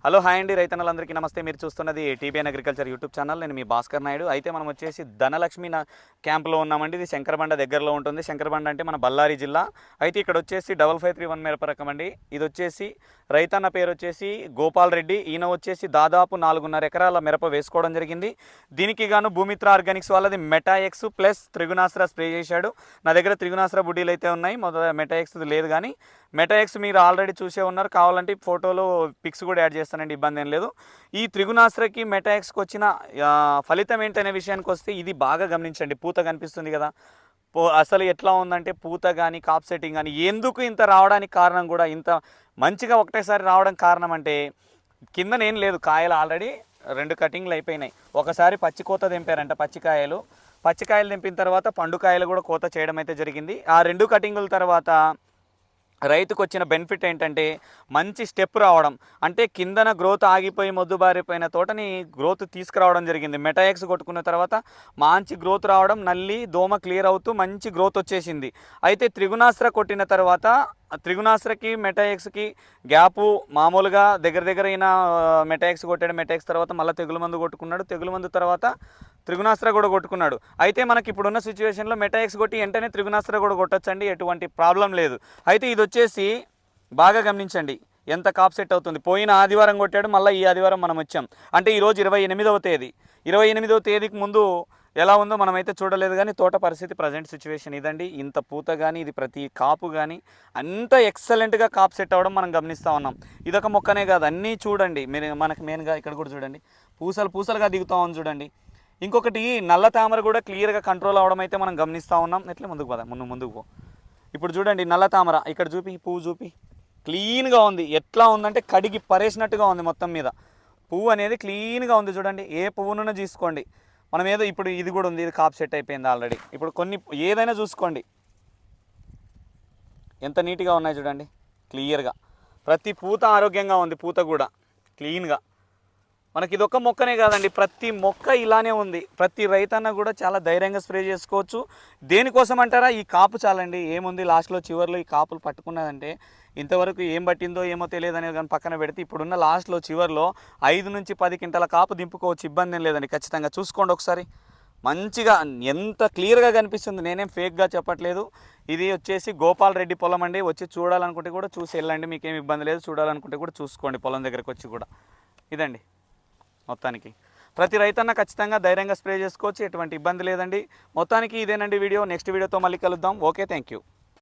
Hello hi అండి రైతన్నలందరికీ నమస్తే. మీరు చూస్తున్నది టీబీఎన్ అగ్రికల్చర్ యూట్యూబ్ ఛానల్. నేను మీ భాస్కర్ నాయుడు. అయితే మనం వచ్చేసి ధనలక్ష్మి క్యాంప్లో ఉన్నామండి. ఇది శంకరబండ దగ్గరలో ఉంటుంది. శంకరబండ అంటే మన బళ్ళారి జిల్లా. అయితే ఇక్కడ వచ్చేసి 5531 మిరప రకం అండి. ఇది వచ్చేసి రైతన్న పేరు వచ్చేసి గోపాల్ రెడ్డి. ఈయన వచ్చేసి దాదాపు 4.5 ఎకరాల మిరప వేసుకోవడం జరిగింది. దీనికి గాను భూమిత్ర ఆర్గానిక్స్ వాళ్ళది మెటాఎక్స్ ప్లస్ త్రిగుణాస్త్ర స్ప్రే చేశాడు. నా దగ్గర త్రిగుణాస్త్ర బుడ్డీలు అయితే ఉన్నాయి, మెటాఎక్స్ లేదు. కానీ మెటాఎక్స్ మీరు ఆల్రెడీ చూసే ఉన్నారు. కావాలంటే ఫోటోలో పిక్స్ కూడా యాడ్ చేస్తానండి, ఇబ్బంది ఏం లేదు. ఈ త్రిగుణాస్త్రకి మెటాఎక్స్కి వచ్చిన ఫలితం ఏంటనే విషయానికి వస్తే ఇది బాగా గమనించండి. పూత కనిపిస్తుంది కదా, అసలు ఎట్లా ఉందంటే పూత కానీ కాప్ సెట్టింగ్ కానీ ఎందుకు ఇంత రావడానికి కారణం కూడా, ఇంత మంచిగా ఒకటేసారి రావడం కారణం అంటే కిందనేం లేదు, కాయలు ఆల్రెడీ 2 కటింగ్లు అయిపోయినాయి. ఒకసారి పచ్చి కోత తెంపారంట, పచ్చికాయలు తెంపిన తర్వాత పండుకాయలు కూడా కోత చేయడం అయితే జరిగింది. ఆ 2 కటింగుల తర్వాత రైతుకు వచ్చిన బెనిఫిట్ ఏంటంటే మంచి స్టెప్ రావడం, అంటే కిందన గ్రోత్ ఆగిపోయి మొద్దుబారిపోయిన తోటని గ్రోత్ తీసుకురావడం జరిగింది. మెటాఎక్స్ కొట్టుకున్న తర్వాత మంచి గ్రోత్ రావడం, నల్లి దోమ క్లియర్ అవుతూ మంచి గ్రోత్ వచ్చేసింది. అయితే త్రిగుణాస్త్ర కొట్టిన తర్వాత త్రిగుణాస్త్రకి మెటాఎక్స్కి గ్యాపు మామూలుగా దగ్గర అయిన మెటాఎక్స్ కొట్టాడు. మెటాఎక్స్ తర్వాత మళ్ళీ తెగులు మందు కొట్టుకున్నాడు. తెగులు మందు తర్వాత త్రిగుణాస్త్ర కూడా కొట్టుకున్నాడు. అయితే మనకి ఇప్పుడున్న సిచ్యువేషన్లో మెటాఎక్స్ కొట్టి వెంటనే త్రిగుణాస్త్ర కూడా కొట్టచ్చండి, ఎటువంటి ప్రాబ్లం లేదు. అయితే ఇది వచ్చేసి బాగా గమనించండి ఎంత కాప్ సెట్ అవుతుంది. పోయిన ఆదివారం కొట్టాడు, మళ్ళీ ఈ ఆదివారం మనం వచ్చాం. అంటే ఈరోజు 28వ తేదీ. 28వ తేదీకి ముందు ఎలా ఉందో మనమైతే చూడలేదు. కానీ తోట పరిస్థితి ప్రజెంట్ సిచ్యువేషన్ ఇదండి. ఇంత పూత కానీ ఇది ప్రతి కాపు కానీ అంత ఎక్సలెంట్గా కాప్ సెట్ అవ్వడం మనం గమనిస్తూ ఉన్నాం. ఇదొక మొక్కనే కాదు, అన్నీ చూడండి మీరు. మనకు మెయిన్గా ఇక్కడ కూడా చూడండి పూసలుగా దిగుతూ ఉంది చూడండి. ఇంకొకటి నల్ల తామర కూడా క్లియర్గా కంట్రోల్ అవ్వడం అయితే మనం గమనిస్తూ ఉన్నాం. ఎట్లా ముందుకు పోదా, ముందుకు పో. ఇప్పుడు చూడండి నల్ల తామర ఇక్కడ చూపి, పువ్వు చూపి, క్లీన్గా ఉంది. ఎట్లా ఉందంటే కడిగి పరేసినట్టుగా ఉంది. మొత్తం మీద పువ్వు అనేది క్లీన్గా ఉంది చూడండి. ఏ పువ్వునైనా తీసుకోండి. మనం ఏదో ఇప్పుడు ఇది కూడా ఉంది, ఇది కాప్ సెట్ అయిపోయింది ఆల్రెడీ. ఇప్పుడు కొన్ని ఏదైనా చూసుకోండి ఎంత నీట్గా ఉన్నాయి చూడండి, క్లియర్గా. ప్రతి పూత ఆరోగ్యంగా ఉంది, పూత కూడా క్లీన్గా. మనకి ఇదొక మొక్కనే కాదండి, ప్రతి మొక్క ఇలానే ఉంది. ప్రతి రైతన్న కూడా చాలా ధైర్యంగా స్ప్రే చేసుకోవచ్చు. దేనికోసం అంటారా, ఈ కాపు చాలండి. ఏముంది లాస్ట్లో చివర్లో ఈ కాపులు పట్టుకున్నదంటే ఇంతవరకు ఏం పట్టిందో ఏమో తెలియదు అనేది కానీ పక్కన పెడితే ఇప్పుడున్న లాస్ట్లో చివర్లో 5 నుంచి 10 క్వింటాల కాపు దింపుకోవచ్చు, ఇబ్బంది ఏం లేదండి. ఖచ్చితంగా చూసుకోండి ఒకసారి, మంచిగా ఎంత క్లియర్గా కనిపిస్తుంది. నేనేం ఫేక్గా చెప్పట్లేదు. ఇది వచ్చేసి గోపాల్ రెడ్డి పొలం అండి. వచ్చి చూడాలనుకుంటే కూడా చూసి వెళ్ళండి, మీకేం ఇబ్బంది లేదు. చూడాలనుకుంటే కూడా చూసుకోండి పొలం దగ్గరకు వచ్చి కూడా. ఇదండి మొత్తానికి ప్రతి రైతన్న ఖచ్చితంగా ధైర్యంగా స్ప్రే చేసుకోవచ్చు, ఎటువంటి ఇబ్బంది లేదండి. మొత్తానికి ఇదేనండి వీడియో. నెక్స్ట్ వీడియోతో మళ్ళీ కలుద్దాం. Okay, thank you.